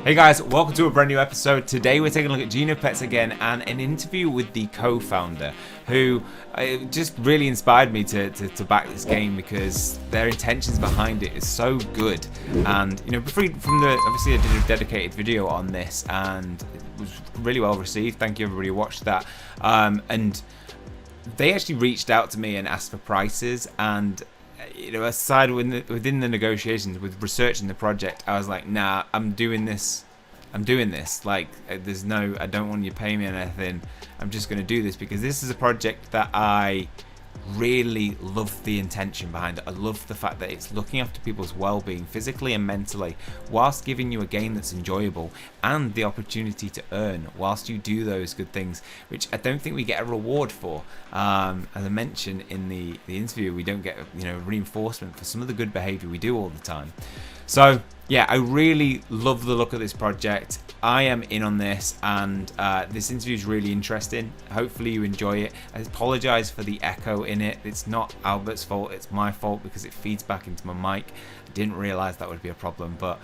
Hey guys, welcome to a brand new episode. Today we're taking a look at Genopets again and an interview with the co-founder who just really inspired me to back this game because their intentions behind it is so good. And you know, obviously I did a dedicated video on this and it was really well received. Thank you everybody who watched that. And they actually reached out to me and asked for prices, and you know, aside within the negotiations with researching the project, I was like, nah, I'm doing this. Like, there's no, I don't want you to pay me anything. I'm just going to do this because this is a project that I really love the intention behind it. I love the fact that it's looking after people's well-being physically and mentally whilst giving you a game that's enjoyable and the opportunity to earn whilst you do those good things, which I don't think we get a reward for. As I mentioned in the interview, we don't get, you know, reinforcement for some of the good behavior we do all the time. So yeah, I really love the look of this project. I am in on this, and this interview is really interesting. Hopefully you enjoy it. I apologize for the echo in it. It's not Albert's fault, it's my fault because it feeds back into my mic. I didn't realize that would be a problem, but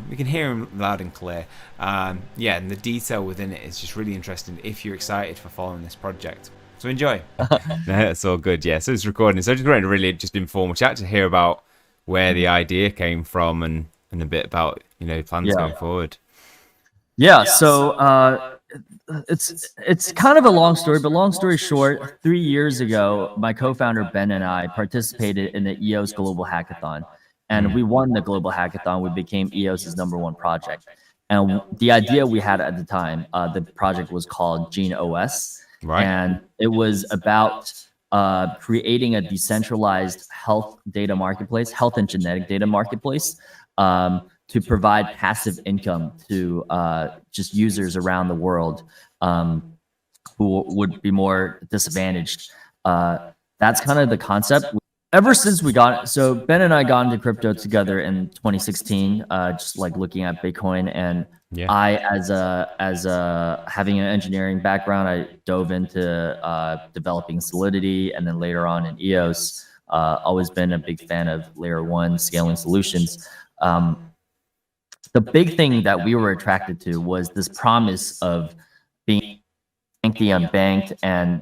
we can hear him loud and clear. Yeah, and the detail within it is just really interesting if you're excited for following this project. So enjoy. That's all good. Yeah, so it's recording. So I just wanted a really just informal chat to hear about where the idea came from and a bit about, you know, plans going forward. So it's kind of a long story, but long story short, 3 years ago, my co-founder Ben and I participated in the EOS Global Hackathon, and we won the Global Hackathon. We became EOS's #1 project, and the idea we had at the time, the project was called Genopets, and it was about creating a decentralized health data marketplace, health and genetic data marketplace, to provide passive income to just users around the world who would be more disadvantaged. That's kind of the concept. Ever since we got, so Ben and I got into crypto together in 2016, just like looking at Bitcoin, and I, as a having an engineering background, I dove into developing Solidity, and then later on in EOS, always been a big fan of layer 1 scaling solutions. The big thing that we were attracted to was this promise of being banked the unbanked and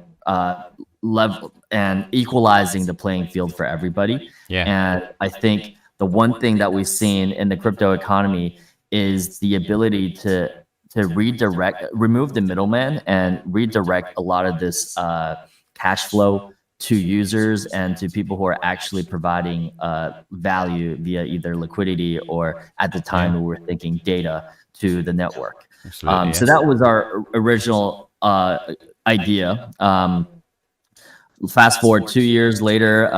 level and equalizing the playing field for everybody. And I think the one thing that we've seen in the crypto economy is the ability to remove the middleman and redirect a lot of this cash flow to users and to people who are actually providing value via either liquidity or, at the time we were thinking, data to the network. So that was our original idea. Fast forward 2 years later,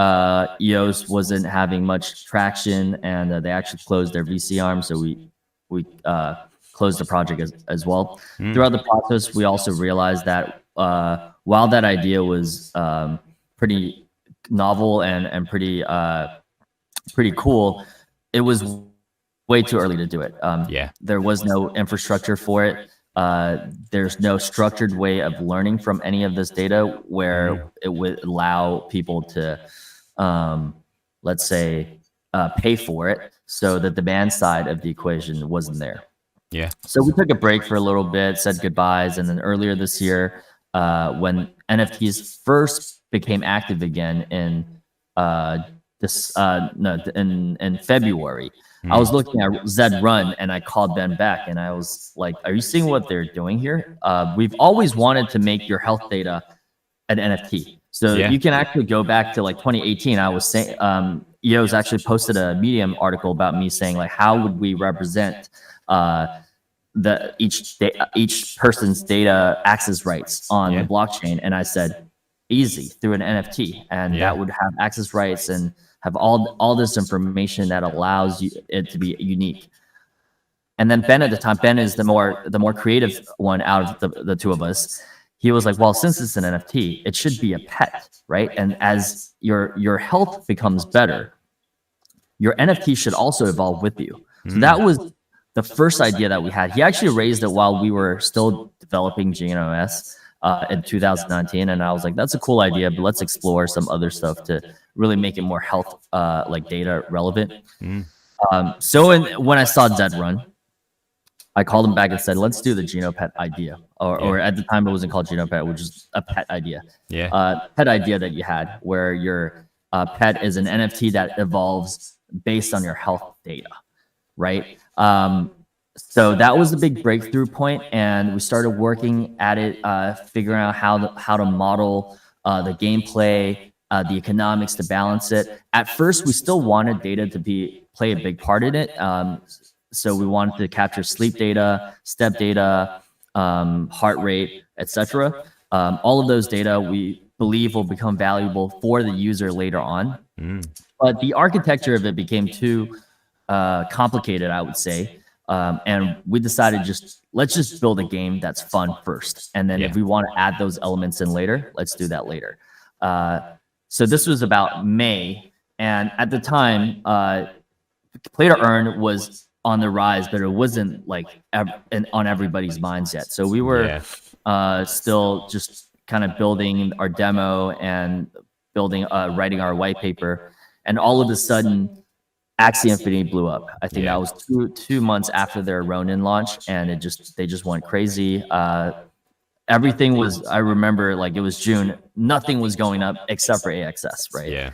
EOS wasn't having much traction, and they actually closed their VC arm, so we closed the project as well. Throughout the process, we also realized that while that idea was pretty novel and pretty cool, it was way too early to do it. There was no infrastructure for it. There's no structured way of learning from any of this data where it would allow people to, let's say, pay for it. So the demand side of the equation wasn't there. So we took a break for a little bit, said goodbyes, and then earlier this year, when NFTs first became active again in February, I was looking at Zed Run, and I called Ben back, and I was like, "Are you seeing what they're doing here? We've always wanted to make your health data an NFT." So you can actually go back to like 2018. I was saying, EOS actually posted a Medium article about me saying, like, how would we represent each person's data access rights on the blockchain? And I said, easy, through an NFT, and that would have access rights and have all this information that allows it to be unique. And then Ben, at the time, Ben is the more creative one out of the two of us. He was like, well, since it's an NFT, it should be a pet, right? And as your health becomes better, your NFT should also evolve with you. So that was the first idea that we had. He actually raised it while we were still developing GNOS in 2019, and I was like, that's a cool idea, but let's explore some other stuff to really make it more health like data relevant. So when I saw Zed Run, I called them back and said, let's do the Genopet idea. Or at the time, it wasn't called Genopet, which is a pet idea. Pet idea that you had where your pet is an NFT that evolves based on your health data, right? So that was the big breakthrough point, and we started working at it, figuring out how to model the gameplay, the economics to balance it. At first, we still wanted data to play a big part in it. So we wanted to capture sleep data, step data, heart rate, etc. All of those data we believe will become valuable for the user later on. But the architecture of it became too complicated, I would say. And we decided let's just build a game that's fun first. And then if we want to add those elements in later, let's do that later. So this was about May. And at the time, Play to Earn was on the rise, but it wasn't like on everybody's minds yet. So we were still just kind of building our demo and writing our white paper. And all of a sudden, Axie Infinity blew up. I think that was two months after their Ronin launch, and they just went crazy. Everything was, I remember, like it was June, nothing was going up except for AXS, right? Yeah.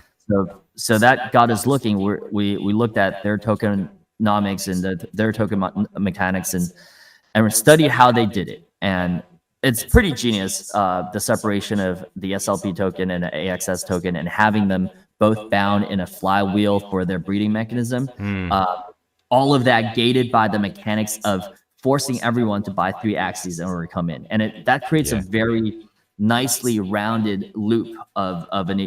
So that got us looking. We looked at their tokenomics and their token mechanics and studied how they did it. And it's pretty genius, the separation of the SLP token and the AXS token, and having them both bound in a flywheel for their breeding mechanism. All of that gated by the mechanics of forcing everyone to buy 3 Axies in order to come in. And that creates a very nicely rounded loop of an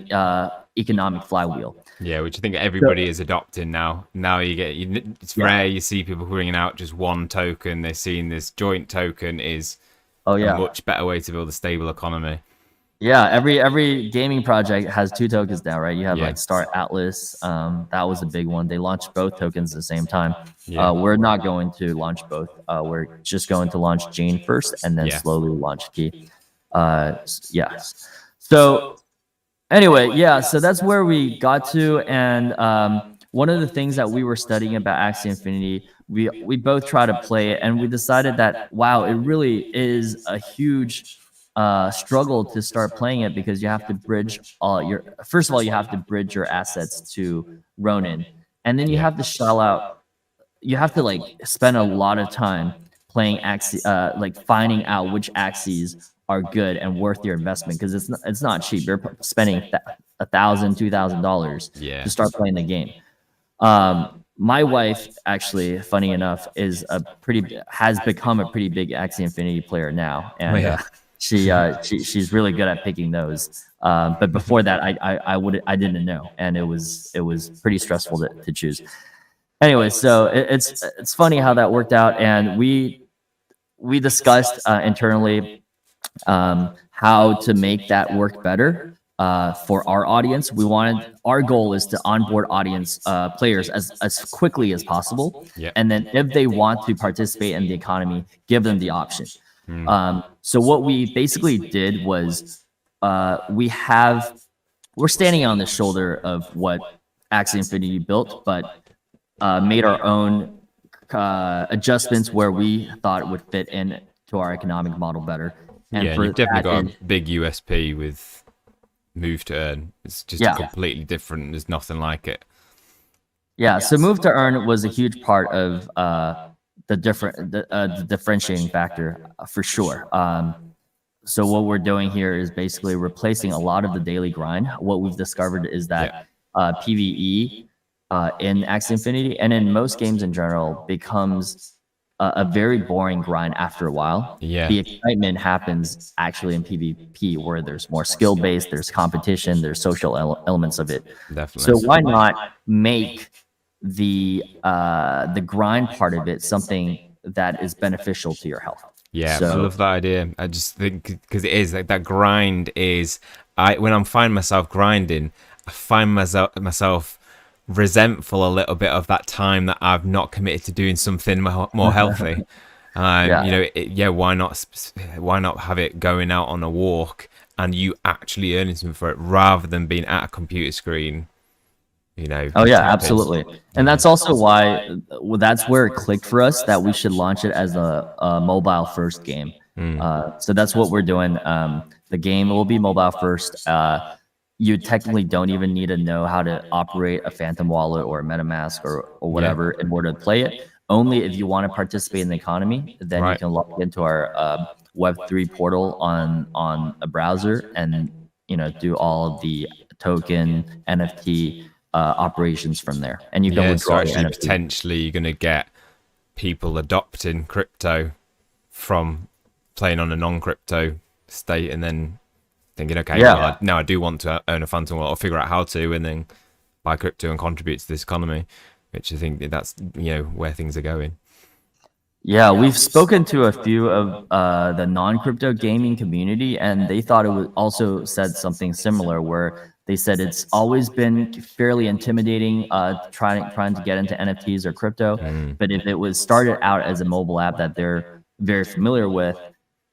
economic flywheel. Yeah, which I think everybody is adopting now. Now it's rare you see people bringing out just one token. They're seeing this joint token is a much better way to build a stable economy. Yeah, every gaming project has 2 tokens now, right? You have like Star Atlas. That was a big one. They launched both tokens at the same time. We're not going to launch both. We're just going to launch Jane first and then slowly launch Key. So anyway, so that's where we got to. And one of the things that we were studying about Axie Infinity, we both try to play it, and we decided that, wow, it really is a huge struggle to start playing it, because you have to bridge first of all, you have to bridge your assets to Ronin, and then you have to shell out, you have to like spend a lot of time playing Axie, like finding out which Axies are good and worth your investment, because it's not cheap. You're spending $1,000, $2,000 to start playing the game. My wife, actually, funny enough, has become a pretty big Axie Infinity player now, and she's really good at picking those. But before that, I didn't know, and it was pretty stressful to choose. Anyway, so it's funny how that worked out, and we discussed internally how to make that work better for our audience. Our goal is to onboard audience players as quickly as possible, and then if they want to participate in the economy, give them the option. So what we basically did was we're standing on the shoulder of what Axie Infinity built, but made our own adjustments where we thought it would fit in to our economic model better. And you've definitely got a big USP with Move to Earn. It's just completely different. There's nothing like it. So Move to Earn was a huge part of the differentiating factor, for sure. So what we're doing here is basically replacing a lot of the daily grind. What we've discovered is that PvE in Axie Infinity and in most games in general becomes a very boring grind after a while. The excitement happens actually in PvP, where there's more skill based, there's competition, there's social elements of it. Definitely. So why not make the grind part of it something that is beneficial to your health? I love that idea. I just think, because it is like that grind is, when I'm finding myself grinding, I find myself resentful a little bit of that time that I've not committed to doing something more healthy. Why not have it going out on a walk and you actually earning something for it, rather than being at a computer screen you know. Oh yeah, Top is. absolutely. And that's also why that's where it clicked for us that we should launch it as a mobile first game. So that's what we're doing. The game will be mobile first. You technically don't even need to know how to operate a Phantom wallet or a MetaMask or whatever in order to play it. Only if you want to participate in the economy, then you can log into our Web3 portal on a browser and do all of the token NFT operations from there, and you can withdraw so actually your NFT. potentially you're going to get people adopting crypto from playing on a non-crypto state and then thinking, okay, well, now I do want to own a Phantom wallet, or figure out how to, and then buy crypto and contribute to this economy, which I think that's where things are going. Yeah, we've spoken to a few of the non-crypto gaming community, and they thought it was also said something similar, where they said it's always been fairly intimidating trying to get into NFTs or crypto. But if it was started out as a mobile app that they're very familiar with,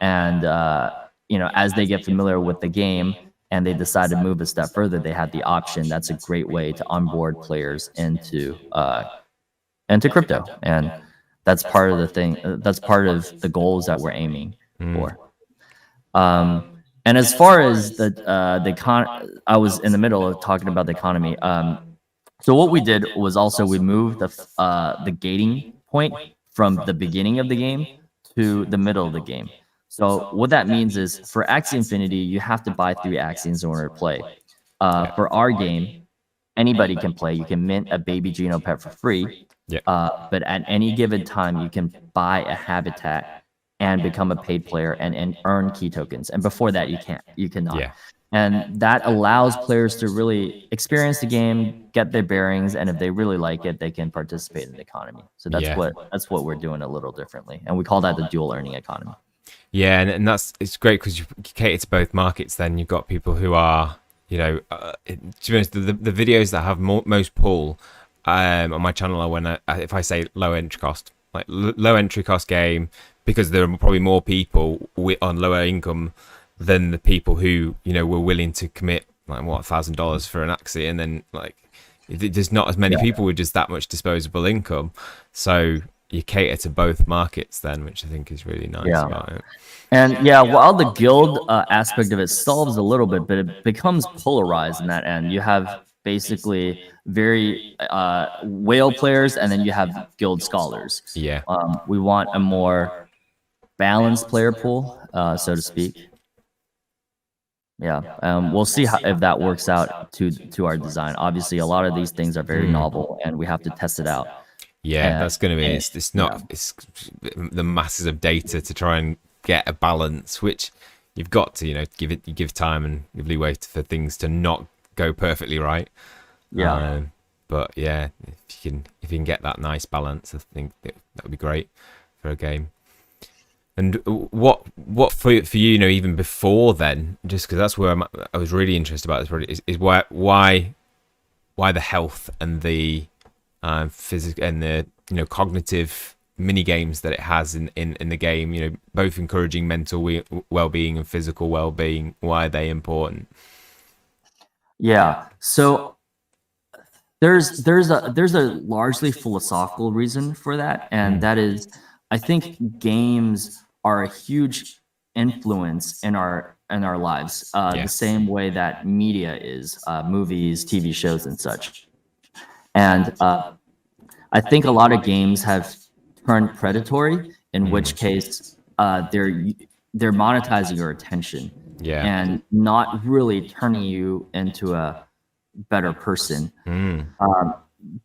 and as they get familiar with the game and they decide to move a step further, they have the option. That's a great way to onboard players into crypto, and that's part of the thing. That's part of the goals that we're aiming for. And as far as I was in the middle of talking about the economy. So what we did was also we moved the gating point from the beginning of the game to the middle of the game. So what that means is for Axie Infinity, you have to buy 3 Axions in order to play. For our game, anybody can play. You can mint a baby Genopet for free. But at any given time, you can buy a habitat and become a paid player and earn key tokens. And before that, you cannot. And that allows players to really experience the game, get their bearings, and if they really like it, they can participate in the economy. So that's what we're doing a little differently, and we call that the dual earning economy. Yeah, and it's great because you cater to both markets. Then you've got people who are, to be honest, the videos that have most pull on my channel are when if I say low entry cost, like low entry cost game, because there are probably more people on lower income than the people who were willing to commit like $1,000 for an Axie, and then like there's not as many people with just that much disposable income, so you cater to both markets then, which I think is really nice about it. And while the guild aspect of it solves a little bit, but it becomes polarized in that end. You have basically very whale players, and then you have guild scholars. We want a more balanced player pool, so to speak. We'll see if that works out to our design. Obviously, a lot of these things are very novel, and we have to test it out. That's going to be it's the masses of data to try and get a balance, which you've got to give time and give leeway for things to not go perfectly right. But if you can get that nice balance, I think that would be great for a game. And what for you, even before then, just because that's where I was really interested about this project, is why the health and the physical and the cognitive mini games that it has in the game, both encouraging mental well-being and physical well-being. Why are they important? So there's a largely philosophical reason for that, and that is, I think games are a huge influence in our lives, the same way that media is, movies, TV shows, and such. And I think a lot of games have turned predatory, in which case they're monetizing your attention and not really turning you into a better person.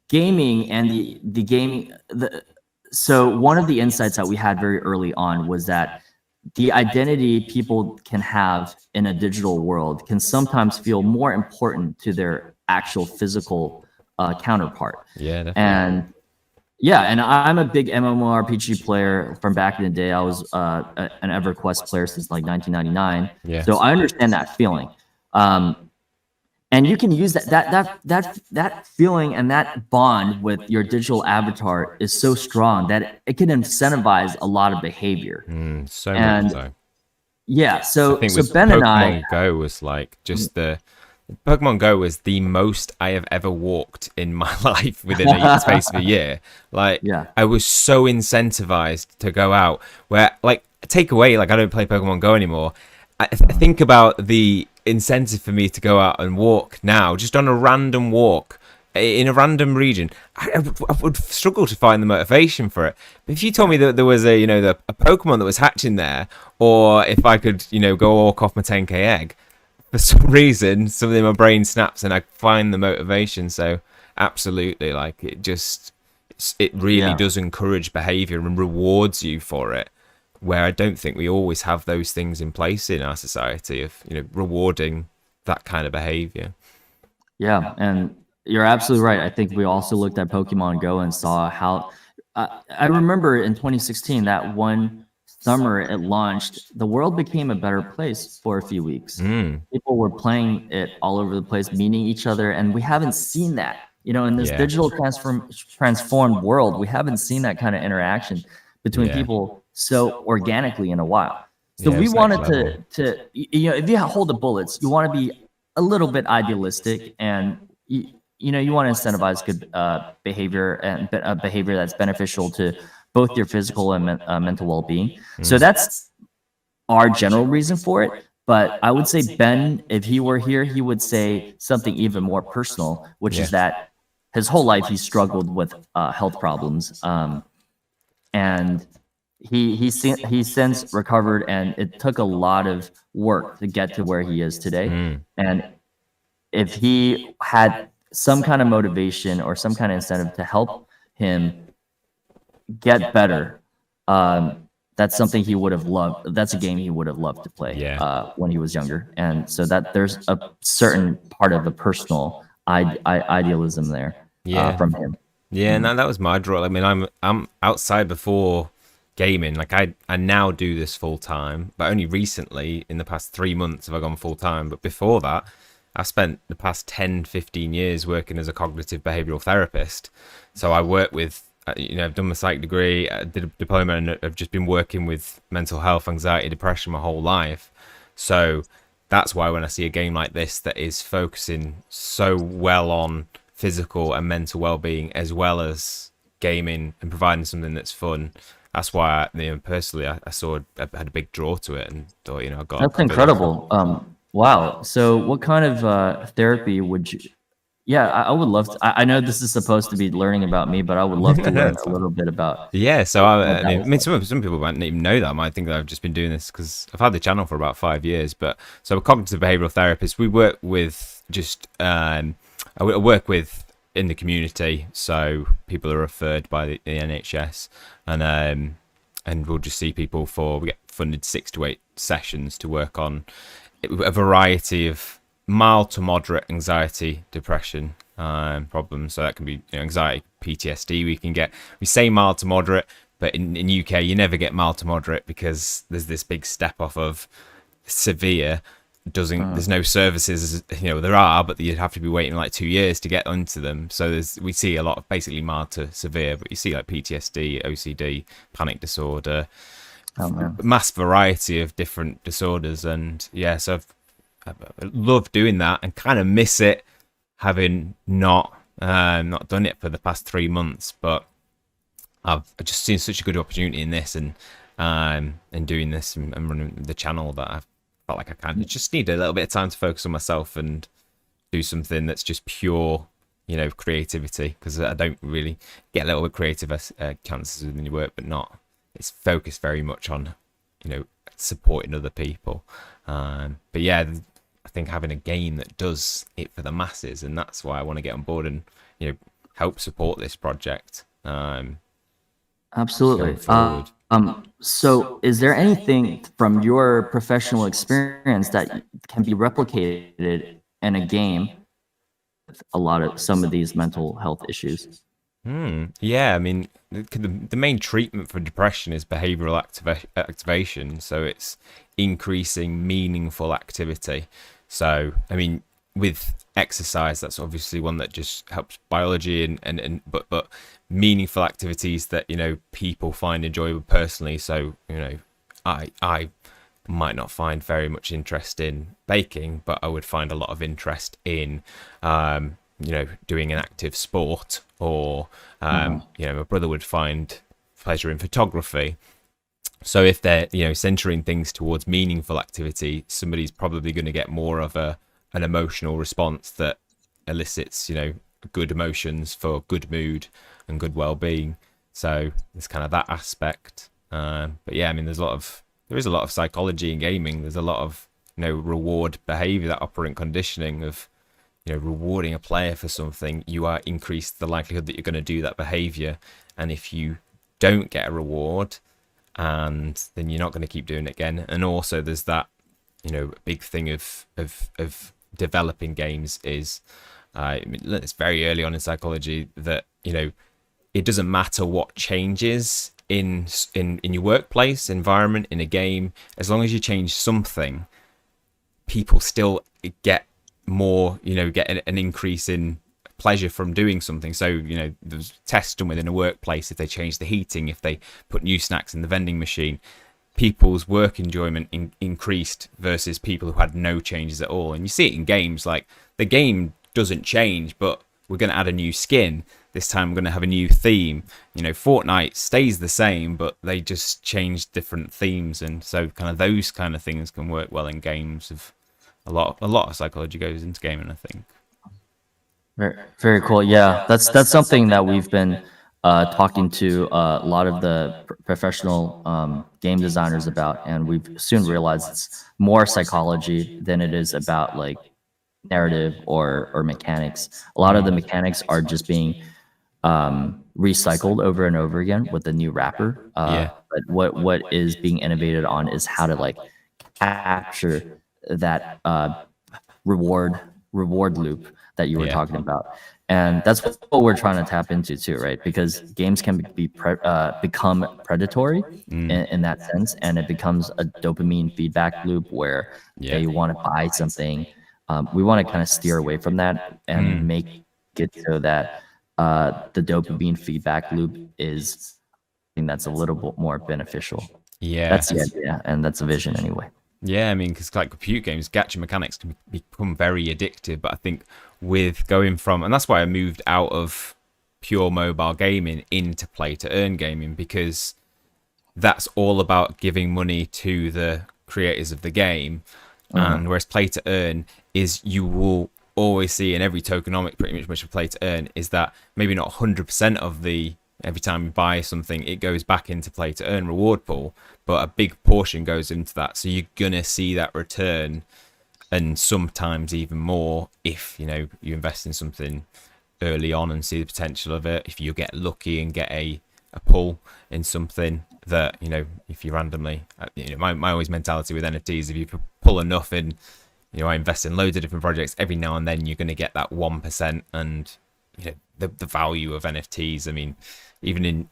Gaming and the gaming so one of the insights that we had very early on was that the identity people can have in a digital world can sometimes feel more important to their actual physical counterpart. Definitely. And I'm a big MMORPG player from back in the day. I was an EverQuest player since like 1999. So I understand that feeling. And you can use that feeling and that bond with your digital avatar is so strong that it can incentivize a lot of behavior. So much so. So I think Ben and I Pokemon Go was like just the Pokemon Go was the most I have ever walked in my life within a space of a year. Like, Yeah. I was so incentivized to go out. Where, like, take away, like, I don't play Pokemon Go anymore. I think about the incentive for me to go out and walk now, just on a random walk in a random region. I would struggle to find the motivation for it. But if you told me that there was a Pokemon that was hatching there, or if I could, go walk off my 10k egg, for some reason, something in my brain snaps and I find the motivation. So absolutely, like, it really does encourage behavior and rewards you for it, where I don't think we always have those things in place in our society of, rewarding that kind of behavior. Yeah, and you're absolutely right. I think we also looked at Pokemon Go and saw how. I remember in 2016, that one summer it launched, the world became a better place for a few weeks. People were playing it all over the place, meeting each other, and we haven't seen that. In this Yeah. digital transformed world, we haven't seen that kind of interaction between people so organically in a while. So Yeah, we it's next wanted level. if you hold the bullets, you want to be a little bit idealistic, and you want to incentivize good behavior, and behavior that's beneficial to both your physical and mental well-being. So that's our general reason for it. But I would say Ben, if he were here, he would say something even more personal, which is that his whole life he struggled with health problems, and he since recovered, and it took a lot of work to get to where he is today. And if he had some kind of motivation or some kind of incentive to help him get better, that's something he would have loved. That's a game he would have loved to play when he was younger. And so that there's a certain part of the personal idealism there from him. Yeah, and that was my draw. I mean, I'm outside before gaming. Like, I now do this full time, but only recently in the past 3 months have I gone full time. But before that, I spent the past 10, 15 years working as a cognitive behavioral therapist. So I work with, I've done my psych degree, I did a diploma, and I've just been working with mental health, anxiety, depression my whole life. So that's why when I see a game like this that is focusing so well on physical and mental well-being as well as gaming and providing something that's fun, that's why personally I had a big draw to it and thought, I got. That's incredible. Wow. So what kind of therapy would you? Yeah, I would love to. I know this is supposed to be learning about me, but I would love to learn a little bit about. Yeah, so I mean, some people might not even know that. I might think that I've just been doing this because I've had the channel for about 5 years. But so a cognitive behavioral therapist, we work with I work with in the community, so people are referred by the NHS, and we'll just see people we get funded 6 to 8 sessions to work on a variety of mild to moderate anxiety, depression problems. So that can be anxiety, PTSD. We say mild to moderate, but in UK you never get mild to moderate because there's this big step off of severe. There's no services, there are, but you'd have to be waiting like 2 years to get onto them. So we see a lot of basically mild to severe, but you see like PTSD, OCD, panic disorder, mass variety of different disorders. And yeah, so I love doing that and kind of miss it having not done it for the past 3 months, but I've just seen such a good opportunity in this and doing this and running the channel that I've felt like I kind of just need a little bit of time to focus on myself and do something that's just pure, creativity, because I don't really get a little bit creative chances within your work, but not. It's focused very much on, supporting other people. But yeah, I think having a game that does it for the masses, and that's why I want to get on board and help support this project. Absolutely. So is there anything from your professional experience that can be replicated in a game with some of these mental health issues? Yeah, I mean, the main treatment for depression is behavioral activation. So it's increasing meaningful activity. So, I mean, with exercise, that's obviously one that just helps biology but meaningful activities that people find enjoyable personally. So I might not find very much interest in baking, but I would find a lot of interest in, doing an active sport, or, my brother would find pleasure in photography. So if they're, centering things towards meaningful activity, somebody's probably going to get more of an emotional response that elicits, good emotions for good mood and good well-being. So there's kind of that aspect. But yeah, I mean, there is a lot of psychology in gaming. There's a lot of, reward behavior, that operant conditioning of, rewarding a player for something. You are increase the likelihood that you're going to do that behavior. And if you don't get a reward, and then you're not going to keep doing it again. And also there's that, big thing of developing games is, it's very early on in psychology that, it doesn't matter what changes in your workplace environment, in a game, as long as you change something, people still get more, get an increase in pleasure from doing something. So, there's tests done within a workplace. If they change the heating, if they put new snacks in the vending machine, people's work enjoyment increased versus people who had no changes at all. And you see it in games, like the game doesn't change, but we're going to add a new skin. This time we're going to have a new theme. Fortnite stays the same, but they just change different themes. And so kind of those kind of things can work well in games. A lot of psychology goes into gaming, I think. Very, very cool. Yeah, that's something that we've been talking to a lot of the professional game designers about, and we've soon realized it's more psychology than it is about like narrative or mechanics. A lot of the mechanics are just being recycled over and over again with a new wrapper. But what is being innovated on is how to like capture that reward loop that you were talking about. And that's what we're trying to tap into too, right? Because games can become predatory in that sense, and it becomes a dopamine feedback loop where they want to buy something. We want to kind of steer away from that and make it so that the dopamine feedback loop is something that's a little bit more beneficial. Yeah, that's the idea, and that's the vision anyway. Yeah, I mean, because like computer games, gacha mechanics can become very addictive. But I think with going from, and that's why I moved out of pure mobile gaming into play to earn gaming, because that's all about giving money to the creators of the game. And whereas play to earn is, you will always see in every tokenomic pretty much of play to earn, is that maybe not 100% of the, every time you buy something, it goes back into play to earn reward pool, but a big portion goes into that. So you're going to see that return, and sometimes even more if, you invest in something early on and see the potential of it. If you get lucky and get a pull in something that, if you randomly, my always mentality with NFTs, if you pull enough in, I invest in loads of different projects, every now and then you're going to get that 1%. And, the value of NFTs, I mean, even in,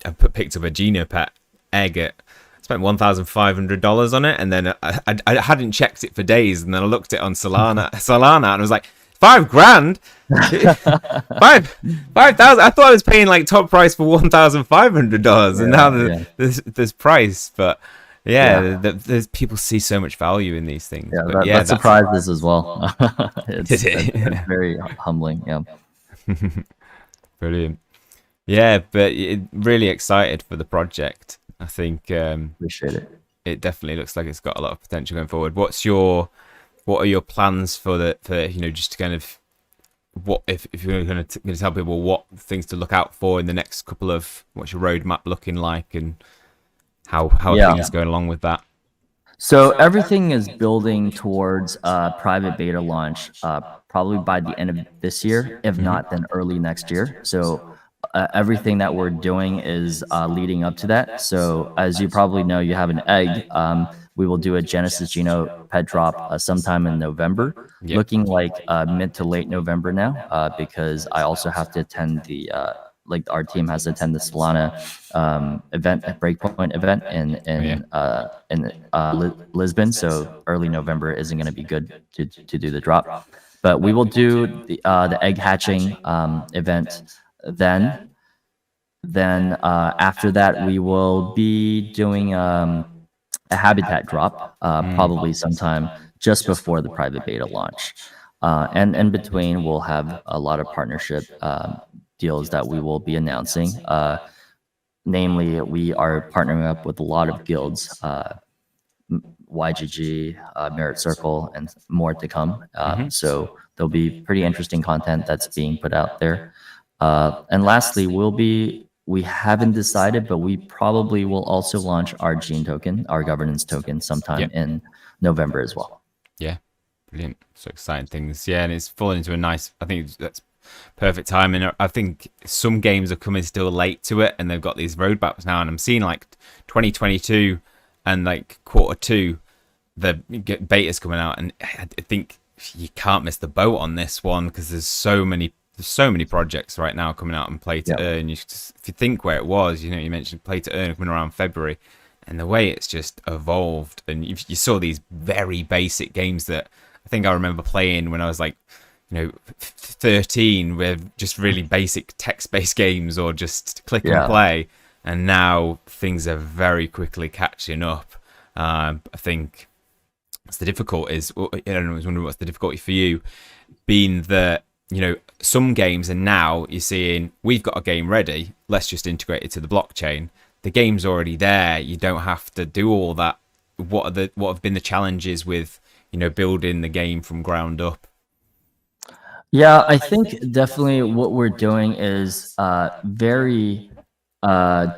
I picked up a Genopet egg at, spent $1,500 on it, and then I hadn't checked it for days, and then I looked it on Solana, and I was like, $5,000, 5,000. I thought I was paying like top price for $1,500, and now there's price. But there's people see so much value in these things. Yeah, but that surprised us as well. it's very humbling. Yeah. Brilliant. Yeah, but really excited for the project. I think appreciate it. It definitely looks like it's got a lot of potential going forward. What are your plans for just to kind of, what if you're going to tell people what things to look out for in the next couple of, what's your roadmap looking like, and how are things going along with that? So everything is building towards private beta launch probably by the end of this year, if not then early next year. So everything that we're doing is leading up to that. So as you probably know, you have an egg. We will do a Genesis Genopet drop sometime in November, looking like mid to late November now, because I also have to attend the our team has to attend the Solana event, Breakpoint event in Lisbon. So early November isn't going to be good to do the drop, but we will do the egg hatching event then. Then after that, we will be doing a habitat drop, probably sometime just before the private beta launch. And in between, we'll have a lot of partnership deals that we will be announcing. Namely, we are partnering up with a lot of guilds, YGG, Merit Circle, and more to come. So there'll be pretty interesting content that's being put out there. And lastly, we haven't decided, but we probably will also launch our Gene token, our governance token, sometime in November as well. Yeah, brilliant. So exciting things. Yeah, and it's fallen into a nice, I think that's perfect time. And I think some games are coming still late to it, and they've got these roadmaps now. And I'm seeing like 2022 and like Q2, the beta's coming out, and I think you can't miss the boat on this one because there's so many projects right now coming out and play to earn. If you think where it was, you mentioned play to earn coming around February, and the way it's just evolved. And you saw these very basic games that I think I remember playing when I was like, 13, with just really basic text-based games or just click and play. And now things are very quickly catching up. I think what's the difficulty is, I was wondering what's the difficulty for you, being that, some games are now you're seeing, we've got a game ready, let's just integrate it to the blockchain. The game's already there. You don't have to do all that. What have been the challenges with, building the game from ground up? Yeah, I think definitely what we're doing is very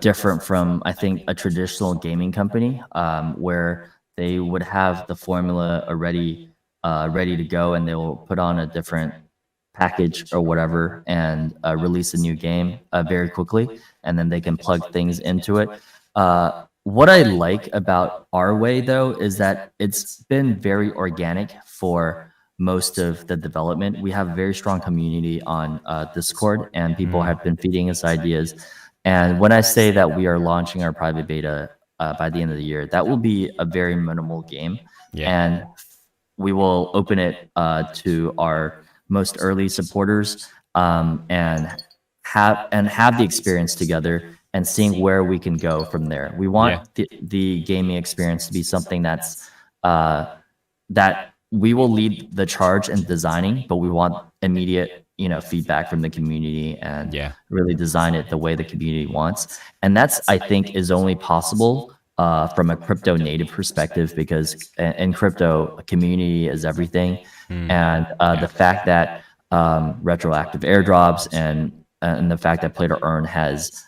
different from, I think, a traditional gaming company, where they would have the formula already ready to go, and they will put on a different package or whatever and release a new game very quickly, and then they can plug things into it. What I like about our way, though, is that it's been very organic for most of the development. We have a very strong community on Discord, and people have been feeding us ideas. And when I say that we are launching our private beta by the end of the year, that will be a very minimal game. And we will open it to our most early supporters, and have the experience together and seeing where we can go from there. We want the gaming experience to be something that's that we will lead the charge in designing, but we want immediate feedback from the community and really design it the way the community wants. And that's, I think, is only possible from a crypto native perspective, because in crypto, community is everything. And the fact that retroactive airdrops and the fact that play to earn has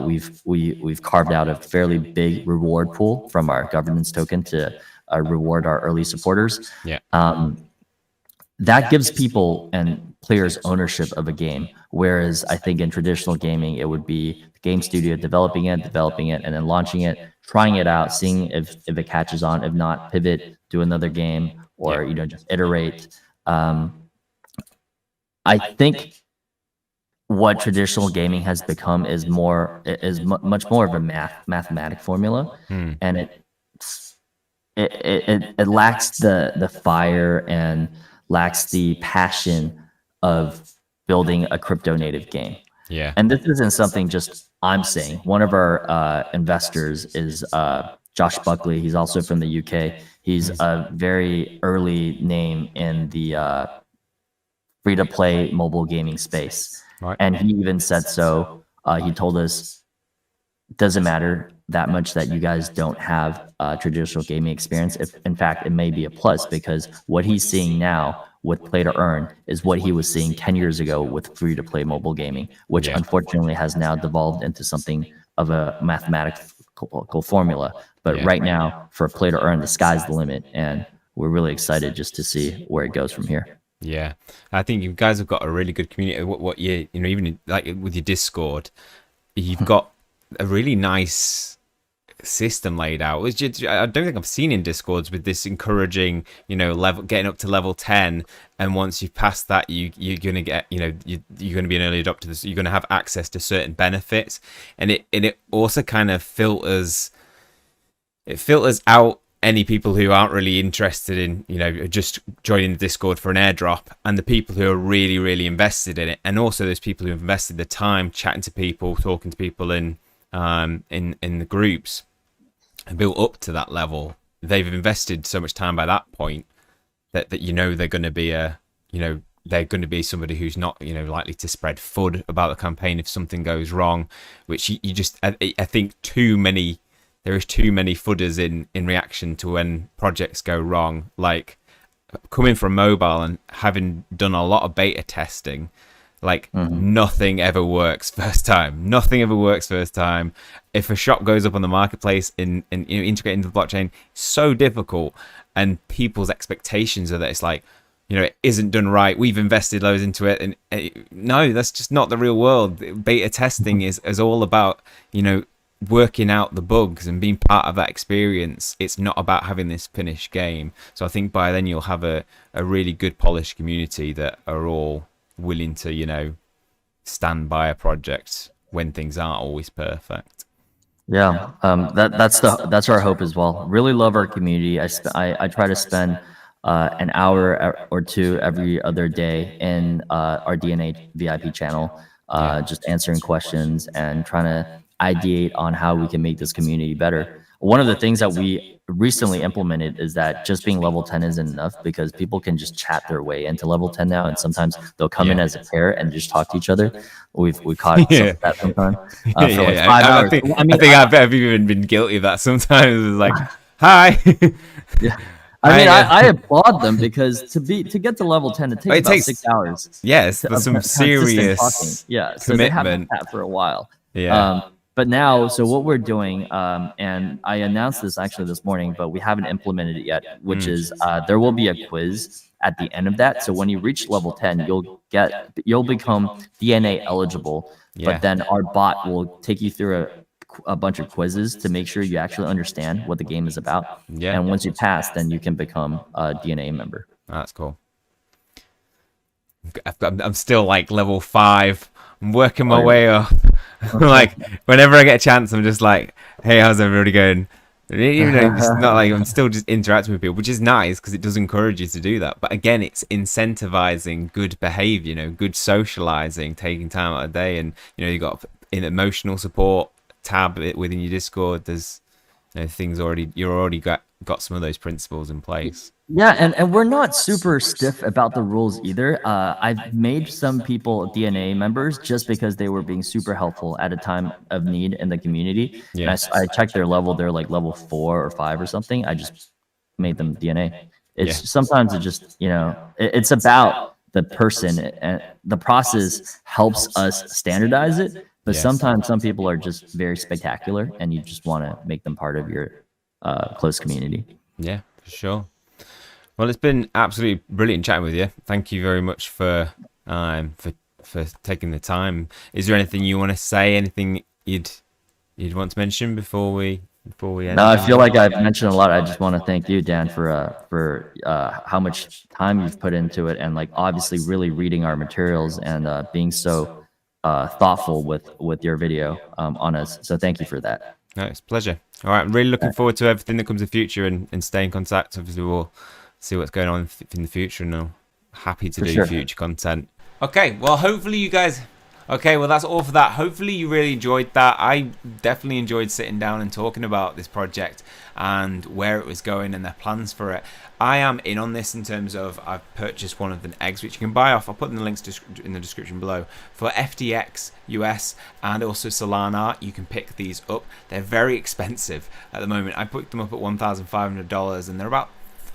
we've carved out a fairly big reward pool from our governance token to reward our early supporters. That gives people and players ownership of a game, whereas I think in traditional gaming it would be the game studio developing it, and then launching it, trying it out, seeing if it catches on. If not, pivot, do another game, or just iterate. I think what traditional gaming has become is much more of a mathematic formula, and it lacks the fire and lacks the passion of building a crypto native game. And this isn't something just I'm saying. One of our investors is Josh Buckley. He's also from the UK. He's a very early name in the free-to-play mobile gaming space. And he even said so. He told us, it doesn't matter that much that you guys don't have traditional gaming experience. If in fact, it may be a plus, because what he's seeing now with play to earn is what he was seeing 10 years ago with free-to-play mobile gaming, which unfortunately has now devolved into something of a mathematical formula. But right now, for play to earn, the sky's the limit, and we're really excited just to see where it goes from here. I think you guys have got a really good community. What you even like with your Discord, you've got a really nice system laid out, which I don't think I've seen in Discords, with this encouraging, getting up to level 10, and once you've passed that, you're gonna get, you're gonna be an early adopter, so you're gonna have access to certain benefits, and it also kind of filters out any people who aren't really interested in, just joining the Discord for an airdrop, and the people who are really, really invested in it, and also those people who have invested the time chatting to people, talking to people in the groups. and built up to that level, they've invested so much time by that point that they're going to be they're going to be somebody who's not likely to spread FUD about the campaign if something goes wrong, which I think there is too many FUDers in reaction to when projects go wrong. Like, coming from mobile and having done a lot of beta testing, like, nothing ever works first time. Nothing ever works first time. If a shop goes up on the marketplace and integrate into the blockchain, it's so difficult, and people's expectations are that it's like, it isn't done right. We've invested loads into it, and no, that's just not the real world. Beta testing is all about working out the bugs and being part of that experience. It's not about having this finished game. So I think by then you'll have a really good polished community that are all willing to stand by a project when things aren't always perfect. Yeah, that's our hope as well. Really love our community. I try to spend an hour or two every other day in our DNA VIP channel, just answering questions and trying to ideate on how we can make this community better. One of the things that we recently implemented is that just being level 10 isn't enough, because people can just chat their way into level 10 now, and sometimes they'll come in as a pair and just talk to each other. We've caught that sometimes for like 5 hours. I think I've even been guilty of that sometimes. It's like, hi. Yeah. I applaud them, because to get to level 10, it takes about 6 hours. Yes, there's some serious commitment. So they have that for a while. Yeah. But now, so what we're doing, and I announced this actually this morning, but we haven't implemented it yet, which is there will be a quiz at the end of that. So when you reach level 10, you'll become DNA eligible, but then our bot will take you through a bunch of quizzes to make sure you actually understand what the game is about. Yeah. And once you pass, then you can become a DNA member. That's cool. I'm still like level 5. I'm working my way up. Like, whenever I get a chance, I'm just like, hey, how's everybody going? Even though it's not like I'm still just interacting with people, which is nice because it does encourage you to do that. But again, it's incentivizing good behavior, good socializing, taking time out of the day. And, you got an emotional support tab within your Discord. There's things you're already got some of those principles in place. Yeah, and we're not super stiff about the rules either. I've made some people DNA members just because they were being super helpful at a time of need in the community. Yeah. And I checked their level; they're like level 4 or 5 or something. I just made them DNA. It's sometimes it just it's about the person, and the process helps us standardize it. But sometimes some people are just very spectacular, and you just want to make them part of your close community. Yeah, for sure. Well, it's been absolutely brilliant chatting with you. Thank you very much for taking the time. Is there anything you want to say? Anything you'd want to mention before we end? No, I feel like I've mentioned a lot. I just want to thank you, Dan, for how much time you've put into it, and like obviously really reading our materials and being so thoughtful with your video on us. So thank you for that. No, it's a pleasure. All right, I'm really looking forward to everything that comes in the future and stay in contact. Obviously, we'll see what's going on in the future, and I'm happy to do future content. Okay, well, hopefully you guys... Okay, well, that's all for that. Hopefully you really enjoyed that. I definitely enjoyed sitting down and talking about this project and where it was going and their plans for it. I am in on this in terms of I've purchased one of the eggs, which you can buy off. I'll put in the links in the description below. For FTX US and also Solana, you can pick these up. They're very expensive at the moment. I picked them up at $1,500 and they're about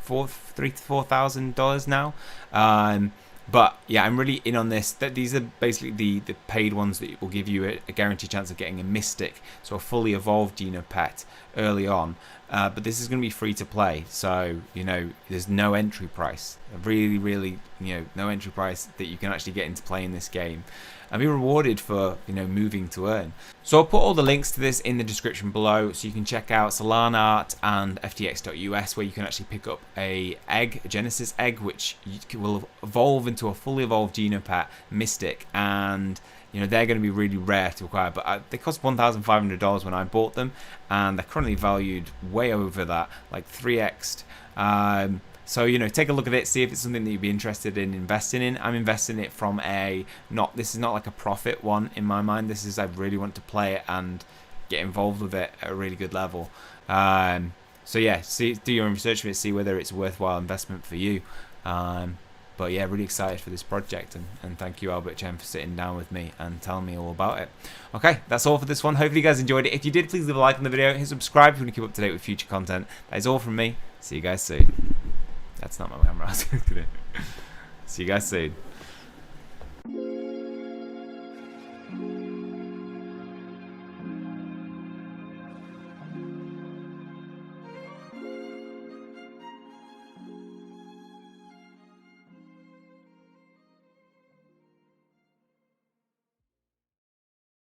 $3,000 to $4,000 now. But yeah, I'm really in on this. These are basically the paid ones that will give you a guaranteed chance of getting a Mystic, so a fully evolved Genopet early on. But this is going to be free to play, so there's no entry price. Really, no entry price that you can actually get into playing this game and be rewarded for moving to earn. So I'll put all the links to this in the description below, so you can check out Solana Art and FTX.us, where you can actually pick up a Genesis egg, which will evolve into a fully evolved Genopet Mystic, and they're going to be really rare to acquire, but they cost $1,500 when I bought them, and they're currently valued way over that, like 3x'd. So, take a look at it, see if it's something that you'd be interested in investing in. I'm investing it from this is not like a profit one in my mind. This is, I really want to play it and get involved with it at a really good level. So yeah, do your own research for it, see whether it's a worthwhile investment for you. But yeah, really excited for this project, and thank you, Albert Chen, for sitting down with me and telling me all about it. Okay, that's all for this one. Hopefully you guys enjoyed it. If you did, please leave a like on the video, hit subscribe if you want to keep up to date with future content. That is all from me. See you guys soon. That's not my camera. I was gonna see you guys soon.